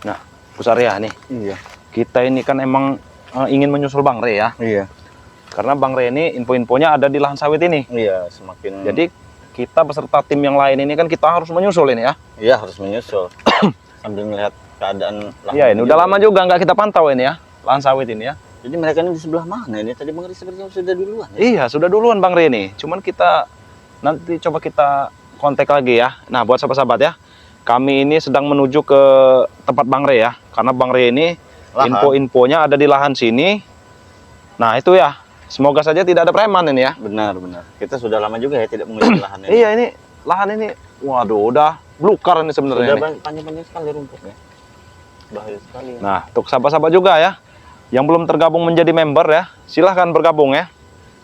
Nah, Gus Arya nih. Iya. Kita ini kan emang ingin menyusul Bang Re ya. Iya. Karena Bang Re ini info-infonya ada di lahan sawit ini. Iya, semakin. Jadi kita beserta tim yang lain ini kan kita harus menyusul ini ya. Iya, harus menyusul. Sambil melihat keadaan lahan. Iya, ini udah lama juga nggak kita pantau ini ya, lahan sawit ini ya. Jadi mereka ini di sebelah mana ini? Tadi Bang Re sepertinya sudah duluan. Ya? Iya, sudah duluan Bang Re ini. Cuman kita nanti coba kita kontak lagi ya. Nah, buat sahabat-sahabat ya, kami ini sedang menuju ke tempat Bang Re ya. Karena Bang Re ini info-infonya ada di lahan sini. Nah, itu ya. Semoga saja tidak ada preman ini ya. Benar, benar. Kita sudah lama juga ya tidak mengeliti lahan ini. Iya, ini lahan ini, waduh, udah blukar ini sebenarnya. Sudah ini. panjang-panjang sekali rumputnya. Bahaya sekali. Ya. Nah, untuk sahabat-sahabat juga ya, yang belum tergabung menjadi member ya, silahkan bergabung ya.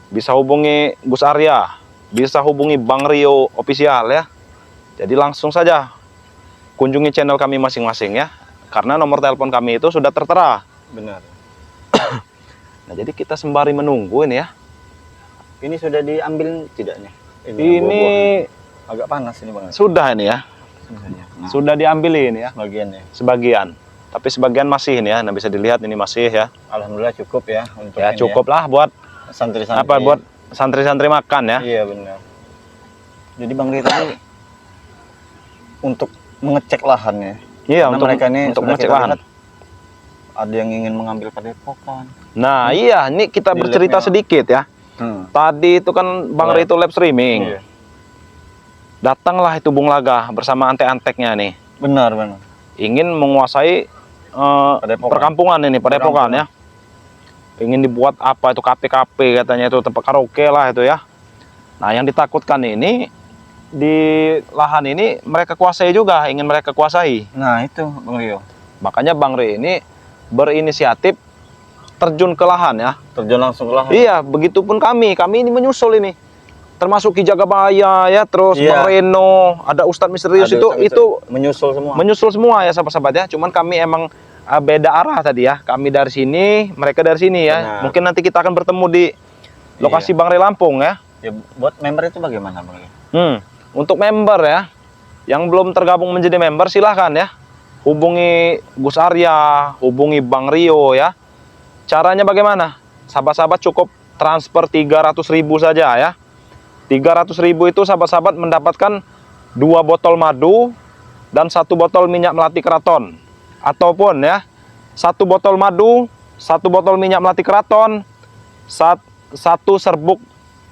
Bisa hubungi Gus Arya, bisa hubungi Bang Rio Official ya. Jadi langsung saja kunjungi channel kami masing-masing ya. Karena nomor telepon kami itu sudah tertera. Benar. Nah, jadi kita sembari menunggu ini ya. Ini sudah diambil tidaknya? Ini agak panas ini Bang. sudah ini ya. Nah, Sudah diambil ini ya. bagiannya. Sebagian. Tapi sebagian masih ini ya. Nah, bisa dilihat ini masih ya. Alhamdulillah cukup ya untuk Ya ini cukup lah buat santri-santri. apa, buat santri-santri makan ya. Iya benar. Jadi Bang Ri tadi untuk mengecek lahannya. Iya, Karena untuk mereka ini untuk sudah mengecek kita lahan. lihat ada yang ingin mengambil padepokan. Nah, iya, ini kita Di bercerita labnya. sedikit ya. Tadi itu kan Bang Ri itu live streaming. Iya. Datanglah itu Bung Laga bersama antek-anteknya nih. Benar, benar. Ingin menguasai Padepokan. perkampungan ini, padepokan ya. Ingin dibuat apa itu KP-KP katanya, itu tempat karaoke lah itu ya. Nah, yang ditakutkan ini di lahan ini mereka kuasai juga, ingin mereka kuasai. Nah, itu Bang Rio. Makanya Bang Ri ini berinisiatif terjun ke lahan ya. Terjun langsung ke lahan. Iya, begitupun kami ini menyusul ini. Termasuk Ki Jagabaya ya, terus Iya. Bang Reno, ada Ustadz Misterius Ada itu menyusul semua. menyusul semua ya sahabat-sahabat ya. Cuman kami emang beda arah tadi ya. Kami dari sini, mereka dari sini ya. Benar. Mungkin nanti kita akan bertemu di lokasi Iya. Bang Re Lampung ya. Ya, buat member itu bagaimana Bang Rio? Untuk member ya, yang belum tergabung menjadi member silahkan ya. Hubungi Gus Arya, hubungi Bang Rio ya. Caranya bagaimana? Sahabat-sahabat cukup transfer 300.000 saja ya. 300.000 itu sahabat-sahabat mendapatkan 2 botol madu dan 1 botol minyak melati keraton. Ataupun ya, 1 botol madu, 1 botol minyak melati keraton, 1 serbuk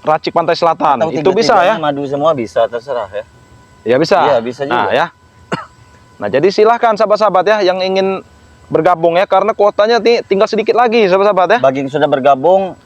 racik pantai selatan. Atau Itu bisa ya. Madu semua bisa, terserah ya. Ya bisa. Iya, bisa juga. Nah, ya. Nah, jadi silahkan sahabat-sahabat ya yang ingin bergabung ya, karena kuotanya tinggal sedikit lagi sahabat-sahabat ya. Bagi yang sudah bergabung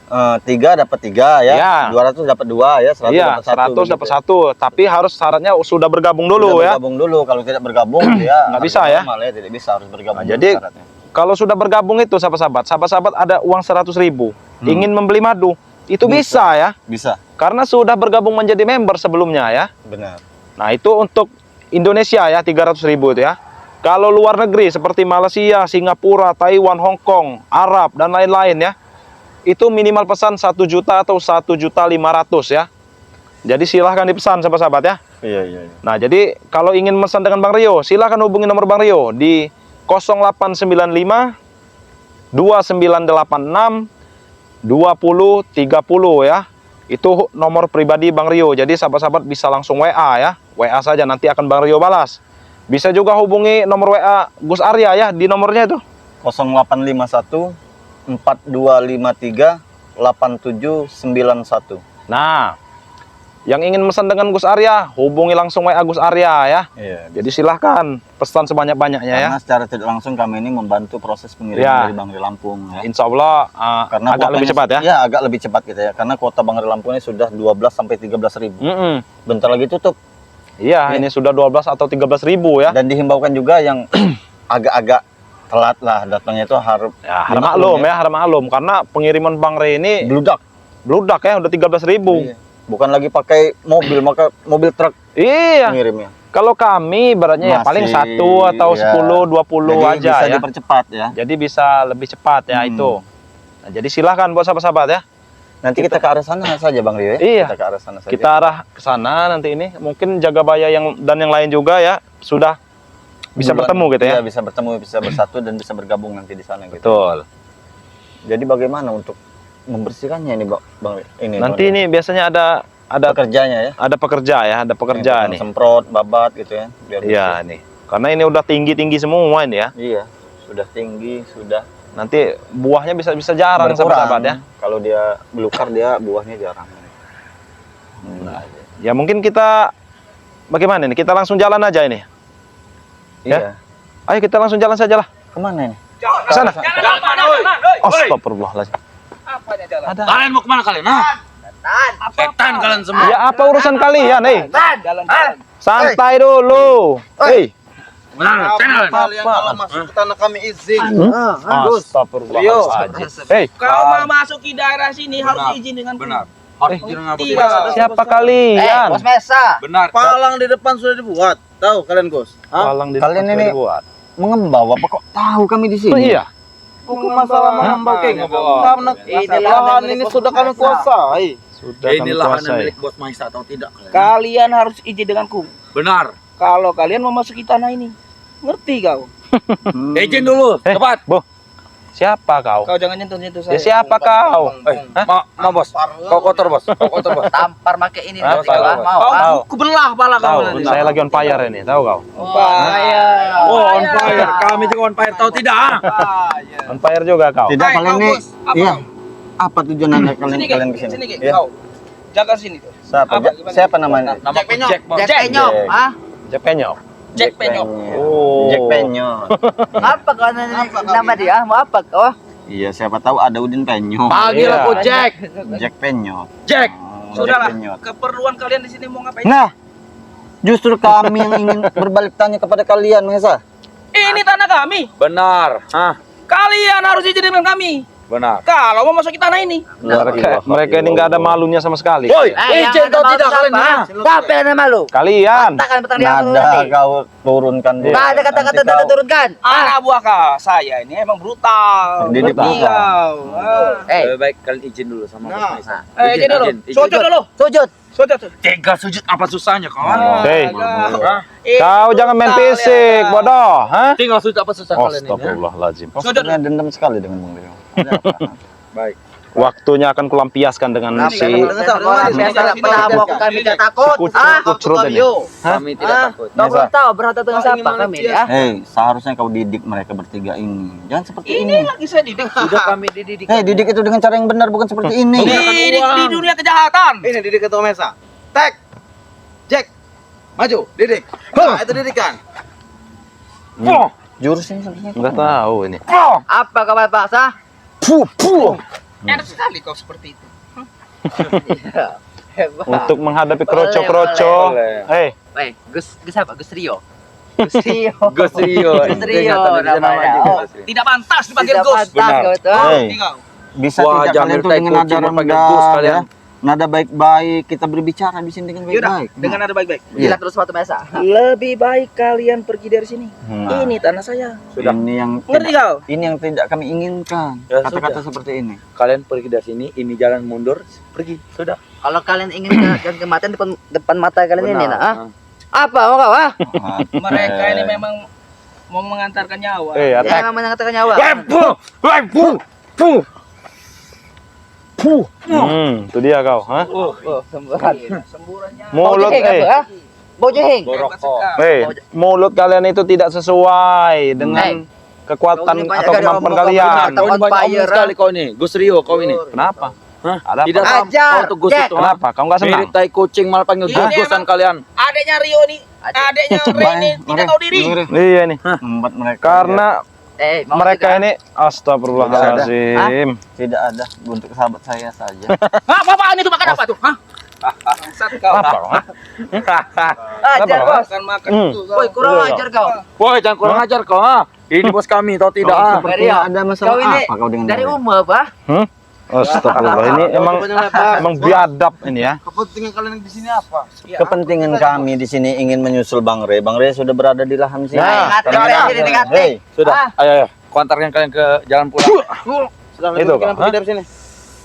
3 dapat 3 ya. Ya. 200 dapat 2 ya, 100 Iya, dapat 1. 100 dapat 1. Tapi harus syaratnya sudah bergabung dulu ya. Bergabung dulu, kalau tidak bergabung ya Nggak bisa ya. normal ya, tidak bisa, harus bergabung. Nah, dulu jadi syaratnya. kalau sudah bergabung itu sahabat-sahabat ada uang 100.000, ingin membeli madu, itu bisa ya. Bisa. Karena sudah bergabung menjadi member sebelumnya ya. Benar. Nah, itu untuk Indonesia ya, 300.000 itu ya. Kalau luar negeri seperti Malaysia, Singapura, Taiwan, Hong Kong, Arab dan lain-lain ya, itu minimal pesan 1 juta atau 1.500.000 ya. Jadi silahkan dipesan sahabat-sahabat ya. Iya. Nah, jadi kalau ingin pesan dengan Bang Rio, silahkan hubungi nomor Bang Rio di 0895 2986 2030 ya. Itu nomor pribadi Bang Rio. Jadi sahabat-sahabat bisa langsung WA ya. WA saja, nanti akan Bang Rio balas. Bisa juga hubungi nomor WA Gus Arya ya, di nomornya itu 0851 4253 8791. Nah, yang ingin pesan dengan Gus Arya, hubungi langsung WA Gus Arya ya. Iya. Jadi silahkan pesan sebanyak-banyaknya ya. Karena secara tidak langsung kami ini membantu proses pengiriman Ya. dari Bang Ri Lampung ya. Insya Allah Karena agak lebih cepat ya. Ya, agak lebih cepat gitu ya. Karena kuota Bang Ri Lampung ini sudah 12 sampai 13.000. Bentar lagi tutup. Iya, ini sudah 12 atau 13.000 ya. Dan dihimbaukan juga yang agak-agak telat lah datangnya itu harus Ya, harap maklum ya, harap maklum karena pengiriman Bang Re ini bludak. bludak ya, udah 13.000. Iya. Bukan lagi pakai mobil, maka mobil truk Iya. pengirimnya. Kalau kami beratnya ya paling 1 atau 10, 20 Jadi aja bisa ya. dipercepat ya. Jadi bisa lebih cepat ya itu. Nah, jadi silahkan buat sahabat-sahabat ya. Nanti kita ke arah sana saja Bang Rio ya. Iya. Kita ke arah sana saja. Kita arah ke sana nanti ini. Mungkin Jagabaya yang dan yang lain juga ya sudah bisa bulan- bertemu gitu ya. Iya, bisa bertemu, bisa bersatu dan bisa bergabung nanti di sana gitu. Betul. Jadi bagaimana untuk membersihkannya ini, Bang? Ini Nanti ini biasanya ada pekerjanya ya. ada pekerja ya, ada pekerja Yang nih. semprot, babat gitu ya. Biar Iya nih. Karena ini udah tinggi-tinggi semua ini ya. bersih. Iya, sudah tinggi, sudah Nanti buahnya bisa jarang berkurang. sahabat ya. Kalau dia belukar dia buahnya jarang. Ya mungkin kita bagaimana nih? Kita langsung jalan aja ini. Iya. Ayo kita langsung jalan saja lah. Kemana ini? Ke sana. Jalan apa, woi? Astagfirullahaladzim. Apanya jalan? Ada. Kalian mau kemana kalian? Setan kalian semua. Ya apa urusan kalian, Jalan-jalan. Santai dulu. Hei. Benar, channel. Kalian kalau masuk ke tanah kami izin. Astagfirullahaladzim. Hei, Kau mau masuk ke daerah sini harus izin dengan benar. Harus izin dengan siapa kalian? Mesa. Benar. Palang di depan sudah dibuat. Tahu kalian, Gus? Palang di Kalian depan ini- sudah dibuat. Mengembau apa kok tahu kami di Oh sini? iya. Bukan masalah mengembau kayak karena lahan ini sudah kami kuasai. Sudah kami Inilah kuasai. milik bos Maisa atau tidak? Kalian harus izin denganku. Benar. Kalau kalian memasuki tanah ini, ngerti kau? Izin dulu, cepat. Bo. Siapa kau? Kau jangan nyentuh-nyentuh Ya saya. siapa kau? Mau bos. Kau kotor bos. Kau kotor bos. Tampar pakai ini Ah, nanti tahu, kau, Bos. mau Kau ah. kubelah pala kau Tahu, nanti. saya lagi on fire ini, tahu kau? Oh, on fire. Kami juga on fire, tahu tidak? On fire juga kau. Tidak, Hai, kalian kau, ini. Bos. Apa Iya. kau? Apa tujuan anda kalian Sini, kalian Ki. kesini? Sini, Ki. Iya. Kau jaga sini tuh. Siapa? Apa, gimana? Siapa namanya? Nama Jack Penyok. Jack, Bos. Jack Penyok, Jack. ah? Jepenyok. Jack Penyok. Oh. Jack Penyok. Apa kau nama dia? Mau apa kau? Iya, siapa tahu ada Udin Penyok. Panggil Iya. aku Jack. Jack Penyok. Jack. Oh, Sudahlah. Jack Penyok. Keperluan kalian di sini mau ngapain? Nah, justru kami yang ingin berbalik tanya kepada kalian, Mesa. Ini tanah kami. Benar. Hah? Kalian harus izin dengan kami. Benar. Kalau mau masuk ke tanah ini. Mereka ini nggak ada malunya sama sekali. Woi, yang izin ada atau malu tidak kalian? siapa? Hah? Siapa yang ada malu? Kalian. Takkan petang dia aku Nada nanti. kau turunkan dulu. Nggak ada kata-kata Nanti kau- tanda turunkan. Anak buah kau, saya ini emang brutal. Didik Ngerti brutal. kau. Lebih baik kalian izin dulu sama Bos Maisa. Izin dulu. Sujud dulu. Sujud. Sujud. Tega sujud apa susahnya kawan? Hei, Hah? kau jangan main fisik, bodoh. Hah? Tinggal sujud apa susah kalian ini? Astagfirullahaladzim. Kau sebenarnya dendam sekali dengan Bang Leo. Ada apa? Baik. Waktunya akan kulampiaskan dengan si Orang biasa nggak pernah mau kami tidak takut. kucrut Ah, kucrut ini. Hah? Kami tidak takut. kau belum tahu berhati dengan siapa kami ini ah? Hei, seharusnya kau didik mereka bertiga ini. Jangan seperti Ini ini. lagi saya didik. Sudah kami dididik. Hei, didik itu dengan cara yang benar, bukan seperti ini. Didik di dunia kejahatan. Ini didik ketua Mesa. Tek. Jack. Maju, didik. Nah, itu didikan. Jurusnya sebenarnya. Nggak tahu ini. Apa kabar paksa? Enak sekali kau seperti itu. Hebat. Untuk menghadapi kroco-kroco. Boleh. Hei, Gus apa? Gus Rio. Gus Rio. Gus Rio. Gus Rio Ingatan dari namanya. nama juga, Oh. Gus Rio. Tidak pantas dipanggil Tidak Gus. pantas Benar. kau itu. Hei, Ngerti kau? bisa Wah, tidak jangan kalian tuh tai dengan kucing nada panggil rendah, Gus kalian. ya? Nada baik-baik, kita berbicara di sini dengan Yaudah, baik-baik. dengan ada baik-baik. Jilat terus sepatu Mesa. Lebih baik kalian pergi dari sini. Nah, Ini tanah saya. Sudah. ini yang Ngerti tidak, kau? ini yang tidak kami inginkan. Ya, Kata-kata seperti ini. Kalian pergi dari sini, ini jalan mundur, pergi. Sudah. Kalau kalian ingin jalan kematian depan mata kalian ini, Benar. nah. Ah? Apa mau kau ah? Ah, Mereka ini memang mau mengantarkan nyawa. attack. Jangan mengatakan nyawa. Itu dia kau, hah? Semburan. Semburannya. Mulut, Bau jahing. hebat sekali. Hei, mulut kalian itu tidak sesuai dengan kekuatan Kau ini banyak atau kali kemampuan omong kalian. kau Kau ini banyak omong sekali kau ini. Gus Rio kau ini. Kenapa? Hah? Ada apa? Tidak paham Ajar, kau tuh Gus Jack. itu. hah? Kenapa? Kau nggak senang? Mirip tai kucing malah panggil Ini gus-gusan emang- kalian. Adeknya Rio nih. Adeknya Rene tidak tahu diri. Iya nih. membuat mereka Karena Mau mereka juga? ini astagfirullahaladzim. tidak ada untuk sahabat saya saja. Apa-apaan itu makan apa tuh? Hah? Bangsat kau. Apa? Hah? Ajar Apa? bos. Makan Hmm. itu kau. Woi, kurang ajar kau. Woi, jangan kurang ajar kau. Ha? Ini bos kami, tahu tidak? Kau Ah. sepertinya ada masalah Kau ini apa kau dengan dari mereka? umum apa? Astagfirullah, ini emang biadab ini ya. Kepentingan kalian di sini apa? Kepentingan kami di sini ingin menyusul Bang Re. Bang Re sudah berada di lahan sini. Nah, Ingat, ingat. Hei, Sudah. Ayo, ayo. Ku antarkan kalian ke jalan pulang. Sudah Itu, kalian Kak. pergi dari sini.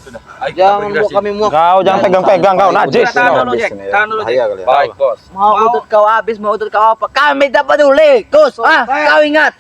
Sudah. Ayo kita Jangan pergi dari bawa sini. kami muak. Kau jangan pegang-pegang kau najis. Tahan dulu, Habis Jack. ini ya. Tahan dulu, Bahaya Jack. kali ya. Baik, bos. Mau utut kau habis, mau utut kau apa? Kami tak peduli, Gus. Kau ingat?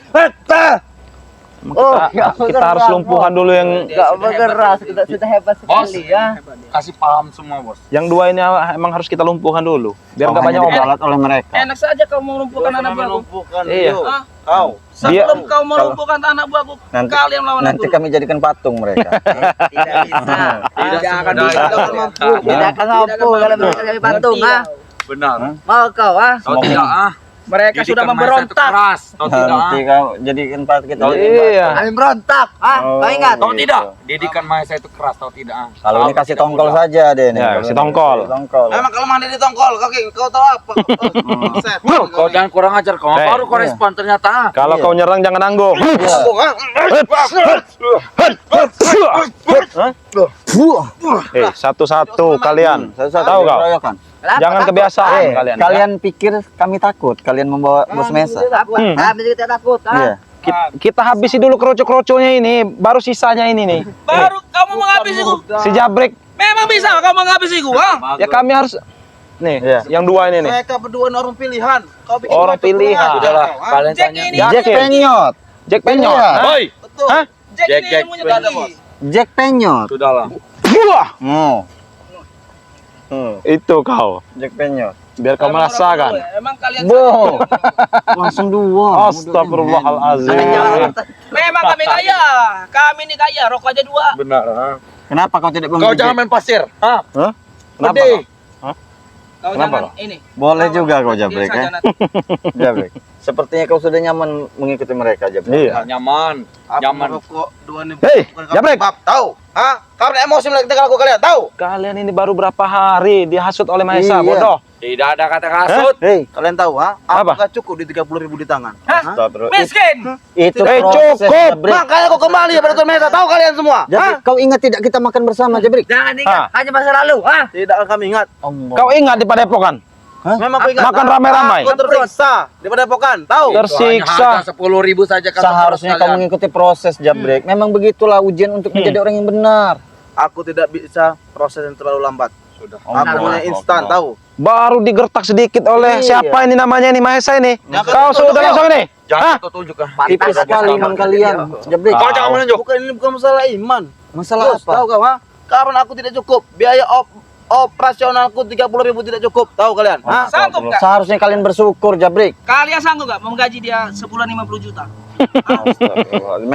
Kita harus lumpuhan dulu yang Gak bergerak, sudah hebat sekali ya. Kasih paham semua, bos. yang dua ini emang harus kita lumpuhkan dulu biar nggak banyak Hanya obat. dibalat oleh mereka. Enak saja kau mau lumpuhkan anak buahku. Lumpuhkan Iya. Rio. Hah? Kau. Sebelum kau melumpuhkan anak buahku, Nanti- kalian lawan Nanti aku. kami jadikan patung mereka. Tidak bisa. Tidak akan semudah bisa. itu. Tidak akan mampu. Tidak akan mampu kalau mereka jadi patung, Ngerti ah. Benar. Mau kau, ah? Tahu tidak, ah? Mereka sudah Didikan Maesa itu memberontak. keras. Tahu tidak, ah? Nanti kau jadikan patung kita. Iya. Kami berontak, ah? Oh. Kau ingat? Tahu Gitu. tidak? Didikan Maesa itu keras, tahu tidak, ah? Kalau ini kasih Tidak tongkol mudah. saja deh nih. Ya, Kalau kasih ini tongkol. kasih tongkol. Emang kalau mandi di tongkol, kau tahu apa? Set. Kau jangan kurang ajar kau. Eh, Baru kau respon ternyata. ah. Kalau Iya. kau nyerang jangan nanggung. Satu-satu kalian. Satu-satu Tahu kau? dikeroyokan. Kenapa Jangan takut? kebiasaan Eh, kalian. kalian pikir kami takut? Kalian membawa bos Mesa? Takut. Kami juga tidak takut, ah. Iya. Kita habisi dulu kroco-kroconya ini, baru sisanya ini nih. Baru kamu menghabisiku. Si Jabrek, Memang bisa kau menghabisiku, ha? ya kami harus nih, Iya. yang dua ini nih. Mereka berdua orang pilihan. Kau bikin Orang mereka pilihan. kurang. Sudahlah, Hah? kalian Jack tanya. ini. Jack Penyot. Jack Penyot. Iya. Hah? Woi, Betul. Hah? Jack Jack, ini Jack. ilmunya Sudah ada, tinggi. bos. Jack Penyot. sudahlah. Wah, Oh. itu kau. Jack Penyot. Biar kau merasakan. Emang kalian Bo. Langsung dua. Astagfirullahalazim. memang kami kaya. Kami ini kaya, rokok aja 2. Benar, ah. Kenapa kau tidak Kau membeli? jangan main pasir, ah. Hah? Kenapa? Gede. Kau? Kau Kenapa, jangan Pak? ini. Boleh juga kau Dia Jabrek saja ya. nanti. Jabrek. Sepertinya kau sudah nyaman mengikuti mereka Jabrek. Iya. Nyaman, Aku nyaman. merokok dua nih. Hei, bukan kamu Jabrek. bab, tahu? Hah? Karena emosi melakukan aku kalian, tahu? Kalian ini baru berapa hari dihasut oleh Maesa, Iya. bodoh. Tidak ada kata kasut. Hei, Kalian tahu, ha? Apa? Apakah cukup di 30.000 di tangan? Hah? stop bro. Miskin. Itu Eh, proses, cukup. Jabrek. Makanya aku kembali ya Tuan Mesa, tahu kalian semua? Jabrek, kau ingat tidak kita makan bersama Jabrek? Jangan ingat, Ah. hanya masa lalu, ah. Tidak akan kami ingat. Kau ingat di Padepokan? Memang aku ingat. Makan ramai-ramai. Aku tersiksa daripada pokan, tahu? Tersiksa. 10.000 saja kan. Seharusnya kau mengikuti proses Jabrek. Memang begitulah ujian untuk menjadi orang yang benar. Aku tidak bisa proses yang terlalu lambat. Sudah. Aku punya instan, tahu? Baru digertak sedikit oleh Iya. siapa ini namanya ini Maesa ini? Jangan Kau tunjuk, sudah Leo. langsung ini? Hah? Jangan kau tunjuk, ah. Tipis sekali iman kalian Jabrek. Kau jangan menunjuk. Bukan ini bukan masalah iman. Masalah Bos, apa? tahu kau, ha? Karena aku tidak cukup. Biaya operasionalku 30.000 tidak cukup. Tahu kalian? Ha? Sanggup nggak? Seharusnya kalian bersyukur Jabrek. Kalian sanggup nggak menggaji dia sebulan 50 juta? Astagfirullah.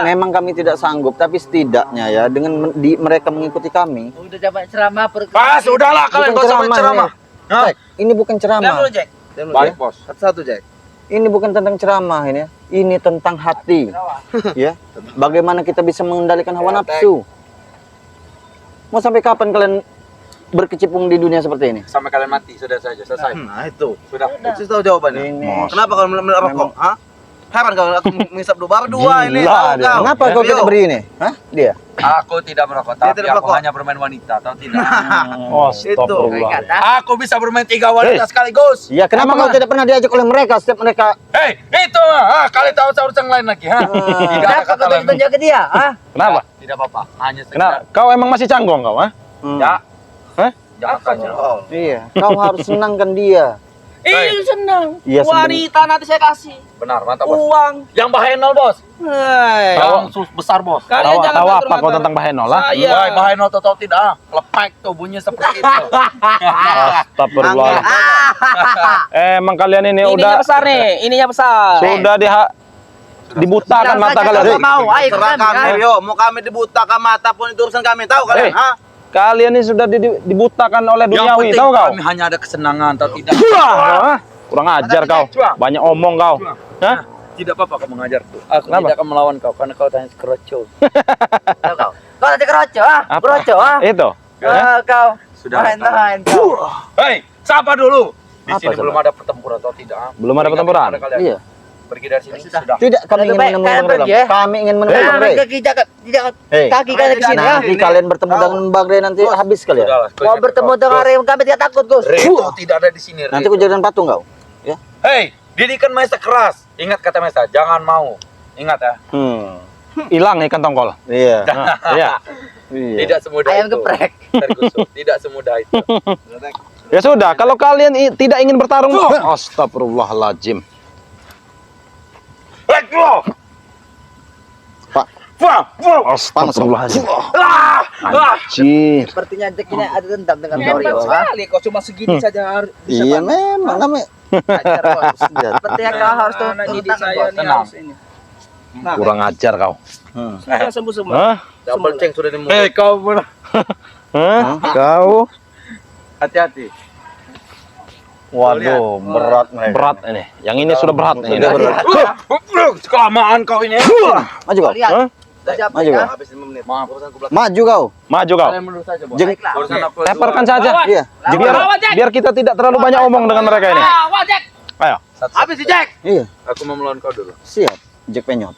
Memang kami tidak sanggup, tapi setidaknya ya dengan mereka mengikuti kami. Udah dapat ceramah Ah, sudahlah kalian Bukan gak usah main ceramah. ya. Jack, ini bukan Diam ceramah. dulu, Jack. Diam dulu, Baik, ya. bos. Satu-satu, Jack. Ini bukan tentang ceramah ini ya. Ini tentang hati. Ya. Bagaimana kita bisa mengendalikan hawa nafsu? Mau sampai kapan kalian berkecimpung di dunia seperti ini? Sampai kalian mati, sudah saja, selesai. Nah, itu. Sudah. Saya tahu jawabannya. Ini. Kenapa kalau merokok? Ha? Heran kalau aku mengisap dua, baru dua ini. Gila Tahu dia. kau? Kenapa kau Rio. tidak beri ini? Hah? Dia. Aku tidak merokok, Dia tapi tidak aku merokok. hanya bermain wanita, tahu tidak? Astagfirullah. Ingat, ah. Aku bisa bermain 3 wanita sekaligus. Ya, kenapa kau tidak pernah diajak oleh mereka? Setiap mereka Hei, itu kalian tahu seharusnya yang lain lagi, ha? Tidak ada Kenapa kata kau lain. tunjuk ke dia, ah? Kenapa? Tidak apa-apa, hanya Kenapa? sekedar. Kau emang masih canggung kau, ha? Ya, Hah? jangan tanya. Oh. Iya, kau harus senangkan dia. Ih, senang. Iya, Wanita nanti saya kasih. Benar, mantap, bos. Uang. Yang Bahenol, bos. Hei. Yang besar, bos. Kalian jangan Tahu apa kau ngatur-ngatur. tentang Bahenol, ha? Saya. Wah, Bahenol tahu tidak? Lepek tuh bunyinya seperti itu. Astagfirullah. Emang kalian ini Ininya udah besar nih, ininya besar. sudah dibutakan Bilang mata saja kalian. kalau mau, ayo Terserah kami, kami, ah. Rio. Mau kami dibutakan mata pun itu urusan kami. Tahu kalian? Ha? Kalian ini sudah dibutakan oleh Yang duniawi, penting tahu kau? kami hanya ada kesenangan, tahu tidak? Wah, kurang ajar kau. Banyak omong kau. Hah? Tidak apa-apa kau mengajar tuh. Aku Kenapa? tidak akan melawan kau karena kau tanya keroco. Tahu kau. Kau nanti keroco, ah? Apa? Keroco, ah? Itu. Hah? Kau. Sudah. Main-main kau. Hei, sapa dulu. Di Apa, sini sabar? belum ada pertempuran, tahu tidak? Belum ada pertempuran? Ingat kepada kalian. Iya. Pergi dari sini sudah. Tidak, kami Lebih ingin baik menemukan kalian mereka. pergi, ya. Kami ingin menemukan Nah, mereka. tidak Hei, kaki kalian ke sini, ya. nanti kalian bertemu dengan Bagre nanti habis kalian. Sudahlah. kau Mau jangan bertemu kau. dengan Rim, kami tidak takut, Gus. Rito tidak ada di sini. Nanti Rito. ku jadikan patung kau. Ya. Hei, didikan Maesa keras. Ingat kata Maesa, jangan mau. Ingat ya. hilang ikan tongkol. Iya. Nah, iya. Iya. Tidak semudah Ayam itu. geprek. Tergusur. Tidak semudah itu. Ya sudah, kalau kalian tidak ingin bertarung, astagfirullahaladzim. Pak. Astagfirullahaladzim. Anjir. Sepertinya Jack ini ada dendam dengan Hebat Torio. sekali, kok cuma segini saja harus bisa Iya panas. memang kami. Ajar, Bos. Sepertinya kau harus Anak turun didik tangan, saya Bos. nih harus ini. Nah, Kurang ajar kau. sudah sembuh semua. Hah? Double ceng sudah di mulut. Hei kau benar. Hah? Kau? Hati-hati. Waduh, berat mereka. Berat ini. Yang ini sudah berat nih. Sudah berat. Kelamaan kau ini. Maju kau. Lihat. Hah? Sudah siap Maju ya? kau. Habis 5 menit. Maaf. Maju kau. Maju kau. Kalian menurut saja, Bos. Jeng. Baiklah. Barusan aku Leparkan saja. Iya. Biar, biar kita tidak terlalu banyak omong dengan mereka ini. Wah, Jack. Ayo. Habis si Jack. Iya. Aku mau melawan kau dulu. Siap. Jack penyot.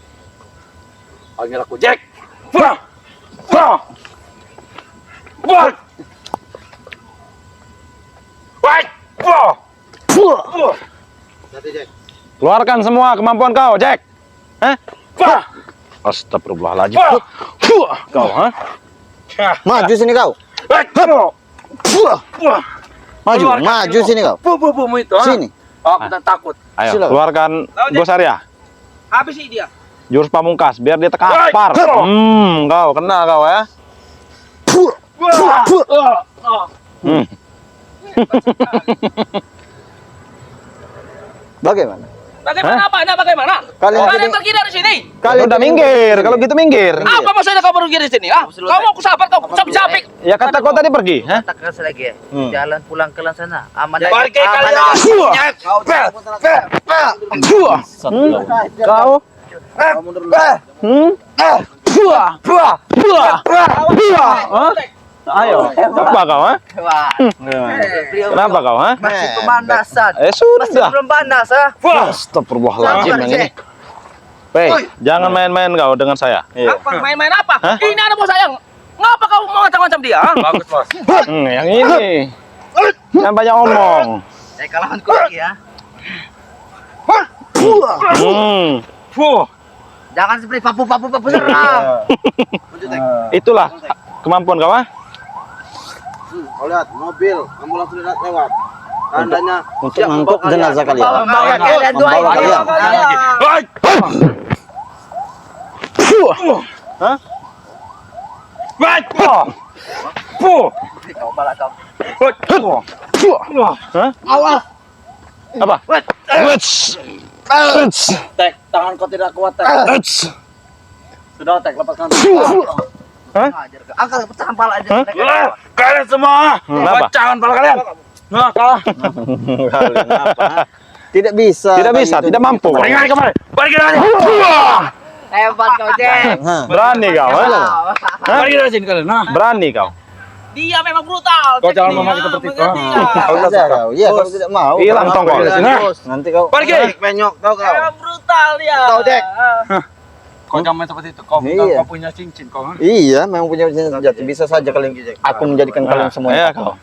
panggil aku Jack. Wah. Wah. Wah. Wah. Wah. Keluarkan semua kemampuan kau, Jack. Hah? Astagfirullahaladzim. Kau, hah? Maju sini kau. Maju, maju sini kau. Bu itu. Sini. Aku tak takut. Ayo, Silakan. keluarkan Gosaria. Habis sih dia. Jurus pamungkas, biar dia tekapar. Kau kena kau ya. Hmm. Bagaimana? Bagaimana apa? Nah, bagaimana? Kalian Kalian jadi- pergi dari sini. Kalau udah minggir, kalau gitu minggir. Apa maksudnya kau pergi dari sini? Ah, kau mau kusabar kau capek-capek. Ya kata kau tadi pergi, hah? Tak keras lagi ya. Jalan pulang ke sana. Aman Ya, aja. balik kalian. Kau? Hah? Ayo, apa kau, hah? Wah. Kenapa kau, hah? Masih pemanasan. Masih Sudah. belum panas, ha? Astagfirullahaladzim yang ini. Hei, jangan main-main kau dengan saya. Apa? Main-main apa? Hah? Ini ada bos sayang. Ngapa kau mau macam-macam dia? ah? Bagus, Bos. Yang ini. Jangan banyak omong. Saya kalahanku lagi ya. Jangan seperti papu-papu serang. Itulah kemampuan kau, ah? Kau lihat mobil ambulans sudah lewat. Tandanya Untuk mengangkut jenazah kalian. Bawa kalian dua Bawa ini. kalian. Hah? Kau balak kau. Hah? awas. Apa? Tek, tangan kau tidak kuat, Tek. Sudah, Tek, lepaskan. Ajar kau. Angkat pecahan pala aja. Kalian semua, Kenapa? pecahan pala kalian. Nah, kalah. Kalian apa? Tidak bisa. Tidak bisa, tidak mampu. Balikin kemari. Balikin lagi. Hebat kau, Jack. Berani kau, ah? Balikin dari sini kalian. Nah. Berani kau. Dia memang brutal. Kau Jack jangan ini, memakai ah, seperti itu. mengerti, ah. Kau saja kau. Iya, kalau tidak mau. Hilang kenapa? tongkol. Nah, nanti kau. Balikin. Penyok, tahu kau. Memang brutal dia. Kau, Jack. Ah. Kau jangan main seperti itu. Kau Iya. kau punya cincin kau. Iya, memang punya senjata. Bisa saja kalian. Aku menjadikan kalian semua. Ya kau.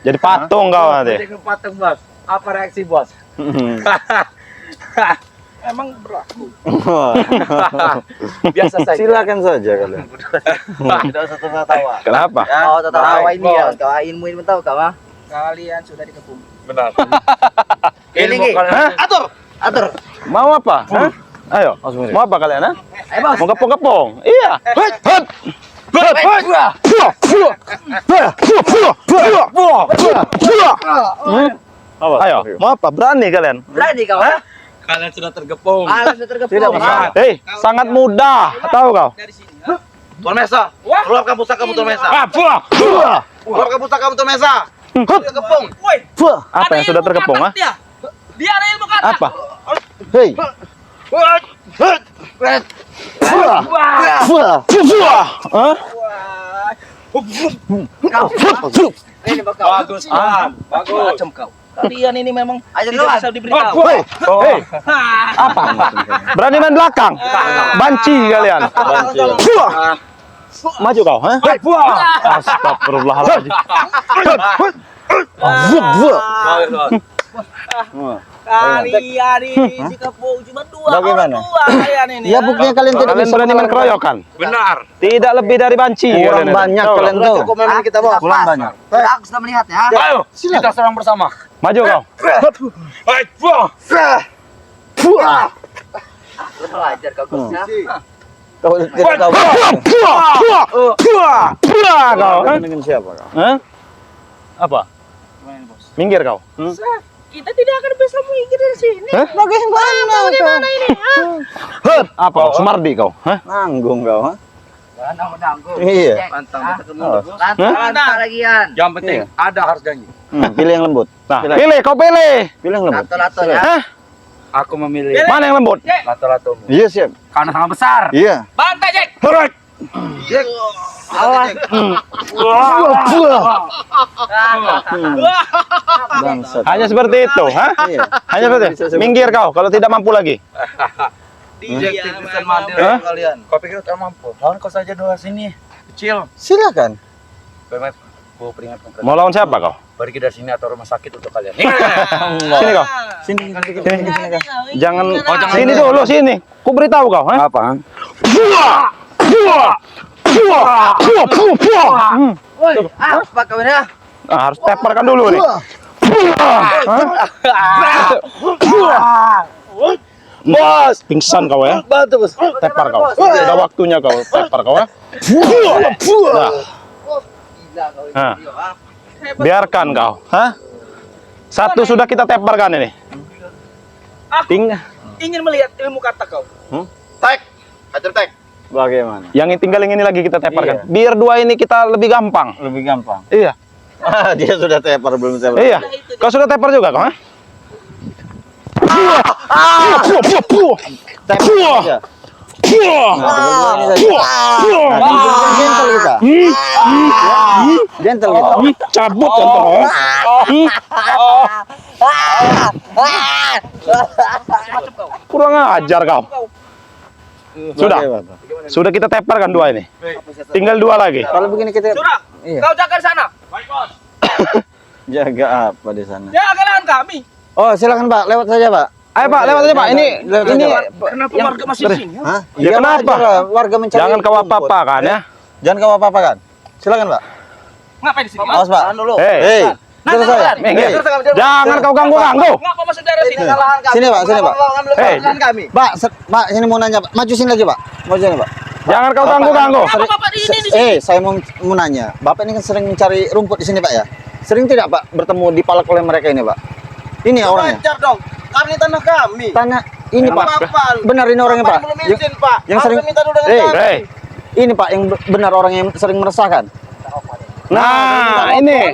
Jadi patung kau nanti. Jadi patung, Bos. Apa reaksi, Bos? Memang berlaku. Biasa saja. Silakan saja kalian. Tidak usah tertawa. Kenapa? Kau tak tahu Baik, ini ya. Bos. Kau ilmu tahu kau, ha? Kalian sudah dikepung. Benar. Ini, Ilmu Ki. kalian. Hah? Atur. Mau apa? Hah? Ayo. Mau apa kalian, ha? Ayo, Bos. Mau kepong-kepong? Iya. Ayo, mau apa? Berani kalian? Berani kau, ha? Kalian sudah tergepung. Alas terkepung. Tidak bisa. Hei, sangat mudah. Tahu kau? Dari sini. ah. Tuan Mesa, keluarkan pusaka Tuan Mesa. Keluarkan pusaka Tuan Mesa. Tergepung. Woi, Apa yang sudah terkepung, ha? Dia. Dia ada ilmu kata. Apa? Hei. Hah? Kau. Ini bakal. Bagus, An. Bagus. Macam kau. Kalian ini memang Ayo, tidak kawan. bisa diberitahu. Hei, apa? Berani main belakang? Banci kalian. Maju kau, ha? Astagfirullahaladzim. Bagus, Bos. Kalian ini jika mau cuma dua Bagaimana? orang tua kalian ini. Ya buktinya kalian tidak Kalian bisa berani main keroyokan? Benar. Tidak lebih dari banci. kurang kalian. banyak Tahu, kalian tahu. tuh. Cukup memang kita bos. Kurang banyak. Aku sudah melihat ya. Ayo, kita serang bersama. Maju kau. Belajar kau Gus. Kau tidak tahu Kau. dengan siapa kau? Hah? Apa? Minggir kau. Kita tidak akan bisa minggir dari sini. Hah? Bagaimana ini? Apa? Kau? Sumardi kau? Hah? Nanggung kau, ha? Nanggung. Iya. Pantang kita ketemu Oh. bos. Lantang lagian. Yang penting ada harus janji. Pilih yang lembut. Nah, Pilih. pilih kau pilih. Pilih yang lembut. Lato-lato ya. Hah? Aku memilih Mana yang lembut? lato-latomu. Iya siap. Karena sangat besar. Iya. Bantai Jack. Jack. Bangsat. Hanya seperti itu, hah? Iya. Hanya seperti itu. Minggir kau kalau tidak mampu lagi. Jack tipsan mandir Hah? kalian. Kau pikir tak mampu? Lawan kau saja dua sini. Kecil. Silakan. Pemet, aku peringatkan. Mau lawan siapa kau? Pergi dari sini atau rumah sakit untuk kalian. Sini kau. Sini kau. Jangan, jangan sini dulu sini. Ku beritahu kau, hah? Apa? Woi, apa kau ini? Harus teparkan dulu nih. Bos, pingsan kau ya. Bantu bos. Tepar kau. Sudah waktunya kau tepar kau ya. Nah, Gila kau ini. Hah. Dio, ah. biarkan kau, hah? Satu sudah kita teparkan ini. Aku ingin melihat ilmu kata kau. Tek. Hajar tek. Bagaimana? Yang tinggal yang ini lagi kita teparkan. Iya. Biar dua ini kita lebih gampang. Lebih gampang. Iya. Dia sudah tepar belum saya. Iya. Kau sudah tepar juga kau, hah? Tepar aja. Gentle kita. Gentle kita. Cabut kan kau. Kurang ajar kau. Sudah. Bagaimana? Sudah kita teparkan dua ini. Tinggal dua lagi. Kalau begini kita Sudah. Iya. Kau jaga di sana. jaga apa di sana? Jaga lahan kami. Oh, silakan Pak, lewat saja Pak. Ayo Pak, lewat aja Pak. Ini Lewat ini aja, Kenapa yang- warga masih di sini? Hah? Ya, kenapa? wajar lah, warga mencari. jangan kau rumput. apa-apa kan ya. Jangan kau apa-apa kan. Silakan Pak. Ngapain di sini? Awas Pak. dulu. Hei, Terus saya. minggir. Terus kami Jangan kau ganggu-ganggu. Ngapa masuk daerah sini? lahan kami. Sini, Pak, sini, Pak. Ngambil Hei. lahan kami. Pak, Pak, sini mau nanya Pak. Maju sini lagi Pak. Maju sini Pak. Jangan kau ganggu-ganggu. Ngapa bapak di ini di sini? Saya mau nanya. Bapak ini kan sering mencari rumput di sini Pak ya. Sering tidak Pak bertemu dipalak oleh mereka ini Pak? Ini ya orangnya. Wajar dong. Karena ini tanah kami. Tanya ini Pak. Benar ini orangnya Pak. Belum izin Pak. yang sering- Harus minta dulu dengan Hei, kami. Hei. Ini Pak yang benar orang yang sering meresahkan. Nah, ini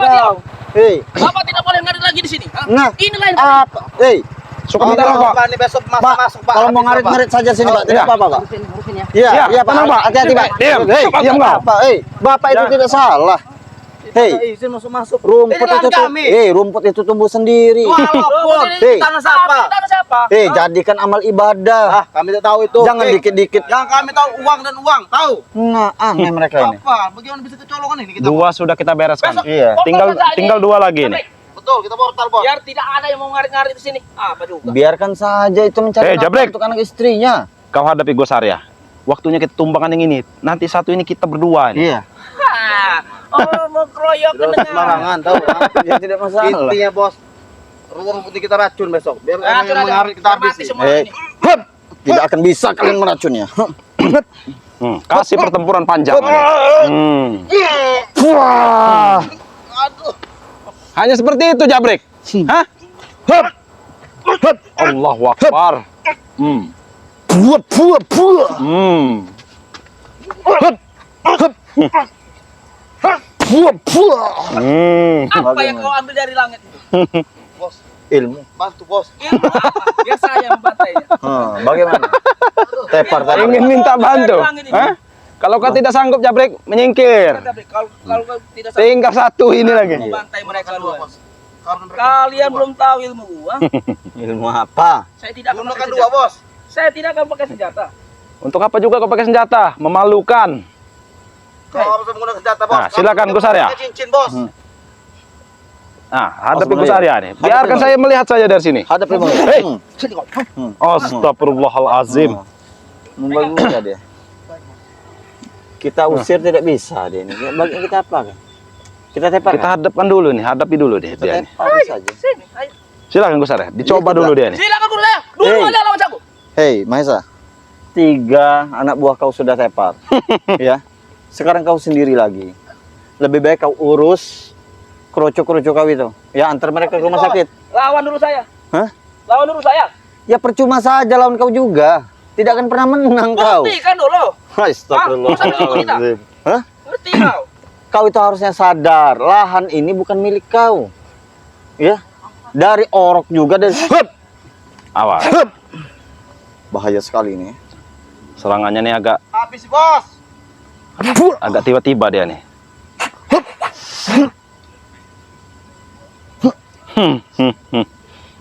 Hei, Bapak tidak boleh ngarit lagi di sini. Hah? nah, Ini lain. apa? Hei, suka minta Oh, rokok. Pak, ini besok Pak, masuk Pak. kalau mau Habis, Pak. ngarit-ngarit saja sini Pak, tidak iya. apa-apa Pak. Urusin ya. Iya, Iya, iya Pak. tenang, Pak. Hati-hati Pak. Diam, Hei, diam kau. Pak. Hei, Bapak itu Ya. tidak salah. Hei, Izin masuk. rumput Ini lahan itu kami. rumput itu tumbuh sendiri. Walaupun Hei. tanah siapa? Tanah siapa? Hei, jadikan amal ibadah. Ah, kami tidak tahu itu. Jangan Hei. dikit-dikit. Yang kami tahu uang dan uang, tahu? Nah, aneh mereka ini. Apa? Bagaimana bisa kecolongan ini kita? Dua sudah kita bereskan. Besok Iya. Tinggal dua lagi nih. Betul, kita portal, Bos. Biar tidak ada yang mau ngarit-ngarit di sini. Apa juga? Biarkan saja itu mencari nafkah Jabrek. untuk anak istrinya. Kau hadapi Gus Arya. Waktunya kita tumbangkan yang ini. Nanti satu ini kita berdua nih. Iya. Oh, mau keroyok Tidak usah dengan. sembarangan, tahu? Ya tidak masalah. Intinya, Bos. Rumput ini kita racun besok. Biar Ah, orang yang mengarit kita mati habisi. semua Eh, ini. hup, tidak akan bisa kalian meracunnya. Kasih pertempuran panjang. Wah. Hanya seperti itu, Jabrek. Hah? Hup. Hup. Allahu Akbar. Buat. Hmm. Hmm. Apa yang kau ambil dari langit itu? Bos, Ilmu. bantu, Bos. Ilmu apa? Biar saya membantainya. Bagaimana? Tepar tadi. Ingin minta bantu. Hah? Kalau kau tidak sanggup, Jabrek, menyingkir. Tapi kalau kau tidak sanggup Tinggal satu ini lagi. membantai mereka dua. Bos. Karena mereka Kalian belum tahu ilmu gua. Ilmu apa? Saya tidak akan belum pakai makan dua, senjata. Bos. Saya tidak akan pakai senjata. Untuk apa juga kau pakai senjata? Memalukan. Kau harus menggunakan senjata, Bos. Nah, silakan, Kamu Gus Arya. pakai cincin, Bos. Nah, hadapi Bang Gus Rio. Arya nih. Hadapi Biarkan Bang. saya melihat saja dari sini. Hadapi Bang. Hei. Astagfirullahalazim. Membaca dia. Kita usir tidak bisa dia ini. Bagi kita apa kan? Kita tepar. Kita hadapkan dulu nih, hadapi dulu deh Kita dia nih. tepar saja. Sini, ayo. Silakan Gus Arya, dicoba Iya, dulu dia nih. Silakan Gus Arya. Dulu Hey. aja lawan aku. Hei, Mahesa. 3 anak buah kau sudah tepar. Ya. Sekarang kau sendiri lagi. Lebih baik kau urus kerucuk-kerucuk kau itu. Ya, antar mereka ke rumah sakit. Lawan dulu saya. Hah? Lawan dulu saya. Ya percuma saja lawan kau juga. Tidak akan pernah menang kau. Buktikan dulu. Astagfirullahaladzim. Hah? Ngerti kau? Kau itu harusnya sadar, lahan ini bukan milik kau. Ya. Dari orok juga dari Awas, bahaya sekali ini. serangannya nih agak Habis, Bos. tiba-tiba dia nih.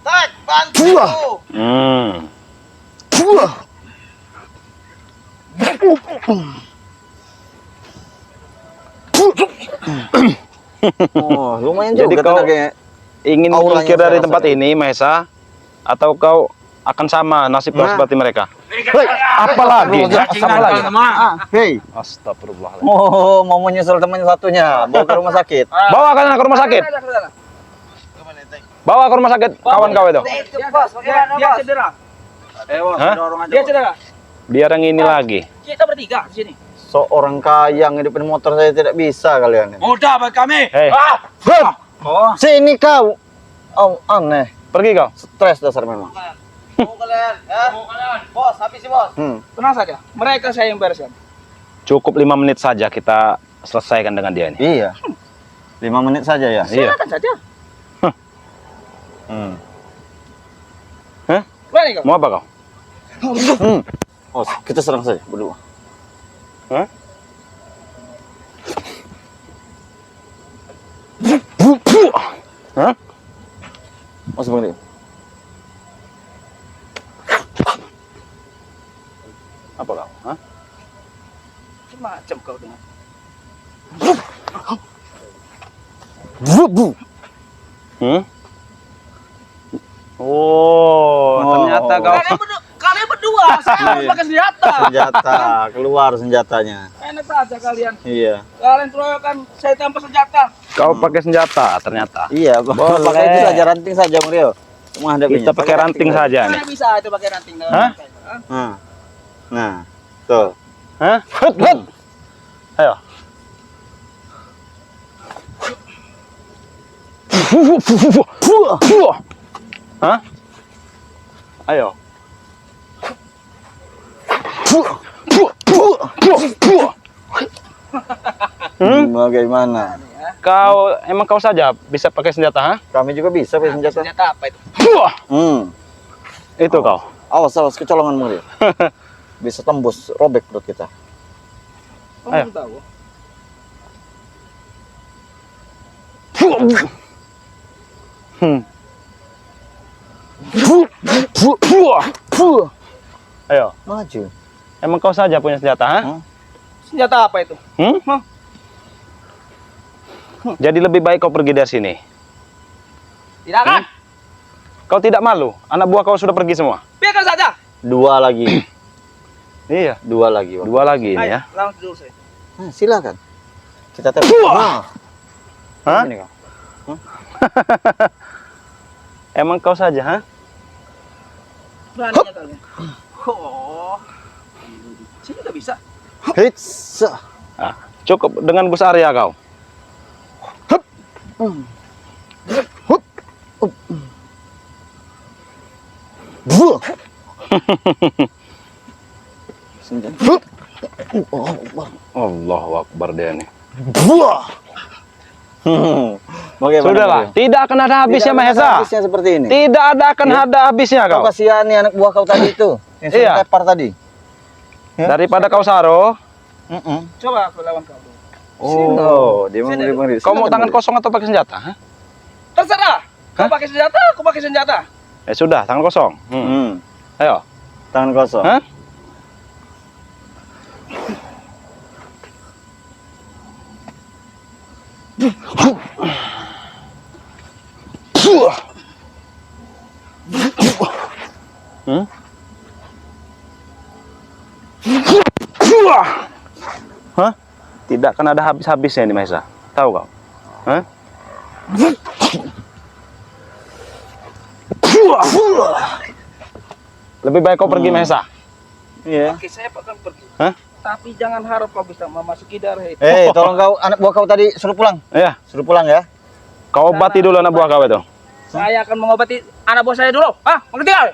Tek, bantu. Hmm. Oh, lumayan Jadi juga kau tenaganya. ingin Auranya menyingkir dari saya tempat rasakan. ini, Mahesa, atau kau akan sama nasib kau Nah. seperti mereka? Apalagi? Apalagi? Hei, Astagfirullahaladzim. mau menyusul temannya satunya, bawa ke rumah sakit. Bawa ke sana ke rumah sakit. Bawa ke rumah sakit kawan kau itu. Dia cedera. Hah? Dia cedera. Biar yang ini lagi. Kita bertiga di sini. Seorang kaya yang hidupin motor saya tidak bisa kalian. Mudah bagi kami. Hei, Sini kau. Oh, aneh. pergi kau. Stres dasar memang. Mau kalian, ya? Bos, habis sih, Bos. Tenang saja. Mereka saya yang bereskan. Cukup 5 menit saja kita selesaikan dengan dia ini. Iya. 5 menit saja ya. Iya. Silakan saja. Hah? Berani kau? Mau apa kau? Oh, kita serang saja berdua. Hah? Hah? Oh, sebentar. Apa kau? Hah? Macam kau dengan. Hmm? Oh, ternyata kau. Kalian berdua, saya harus pakai senjata. Senjata, keluar senjatanya. Enak saja kalian. Iya. Kalian keroyokan, saya tanpa senjata. Kau pakai senjata ternyata. Iya, Boleh. pakai itu saja ranting saja, Mario. Menghadapinya. Kita pakai ranting saja nih. Mana bisa itu pakai ranting? Hah? Nah. Nah, tuh. Hah? Hut, hut. Ayo. Hah? Ayo. Bagaimana? Emang kau saja bisa pakai senjata, ha? Kami juga bisa pakai senjata. Senjata apa itu? Itu kau. Awas, awas kecolongan Mario. Bisa tembus, robek perut kita. Oh, Ayo. belum tahu. Ayo. Maju. Emang kau saja punya senjata, ha? Senjata apa itu? Hmm? Jadi lebih baik kau pergi dari sini. Tidak kan? Kau tidak malu? Anak buah kau sudah pergi semua. Biarkan saja. 2 lagi. Iya. 2 lagi. Bang. 2 lagi ini ya. Langsung dulu saya. Nah, silakan. Kita tembak. Nah. Hah? Ini kau. Emang kau saja, ha? Beraninya kalian. Oh. Sini nggak bisa. Hits. Ah, cukup dengan Gus Arya kau. Senjata. Allahu Akbar dia nih. Bagaimana? Sudahlah, Mario? tidak akan ada habisnya Tidak ada Mahesa. habisnya seperti ini. Tidak akan ada habisnya Kau kau. kasihani anak buah kau tadi itu. Yang sudah Iya. tepar tadi. Ya. Daripada kau saro, Coba aku lawan kau. Oh, dia mau Sini. beri. kau mau tangan kosong atau pakai senjata? Ha? Terserah. Kau Hah? pakai senjata, aku pakai senjata. Ya sudah, tangan kosong. Ayo. Tangan kosong. Hah? Hah? Tidak akan ada habis-habisnya ini Mahesa. Tahu kau? Hah? Lebih baik kau pergi Mahesa. Iya. Oke, saya akan pergi. Hah? Tapi jangan harap kau bisa memasuki darah itu. Tolong kau anak buah kau tadi suruh pulang. Iya. Suruh pulang ya. Kau obati dulu anak buah kau itu. Saya akan mengobati anak buah saya dulu. Ah, mengerti kau?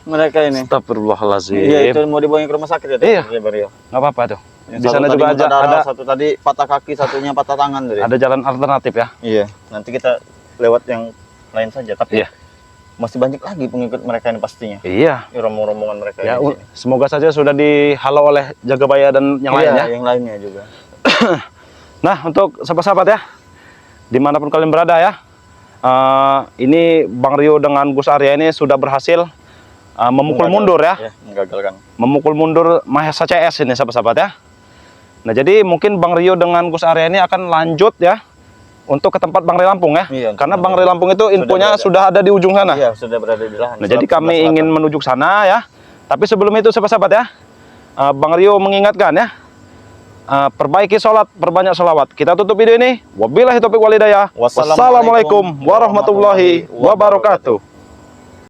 Mereka ini. Astagfirullahaladzim. Iya, itu mau dibawa ke rumah sakit ya. Iya. Bario. Nggak apa-apa tuh. Yang Di satu sana tadi juga muntah ada, darah, satu tadi patah kaki, satunya patah tangan tadi. ada jalan alternatif ya. Iya. Nanti kita lewat yang lain saja. Tapi Iya. masih banyak lagi pengikut mereka ini pastinya. Iya. Rombongan mereka Ya, ini. semoga saja sudah dihalau oleh Jagabaya dan yang Iya, lainnya. yang lainnya juga. Nah, untuk sahabat-sahabat ya, dimanapun kalian berada ya, ini Bang Rio dengan Gus Arya ini sudah berhasil memukul mundur ya, Ya, menggagalkan. memukul mundur Mahesa CS ini sahabat-sahabat ya. Nah, jadi mungkin Bang Rio dengan Gus Arya ini akan lanjut ya untuk ke tempat Bang Ray Lampung ya. Iya, Karena untuk Bang Ray Lampung itu infonya berada. sudah ada di ujung sana. Iya, sudah berada di lahan. Nah, jadi kami ingin menuju ke sana ya. Tapi sebelum itu sahabat-sahabat ya, Bang Rio mengingatkan ya, perbaiki sholat, perbanyak sholawat. Kita tutup video ini. Wabillahi taufiq wal hidayah. Wassalamualaikum warahmatullahi wabarakatuh.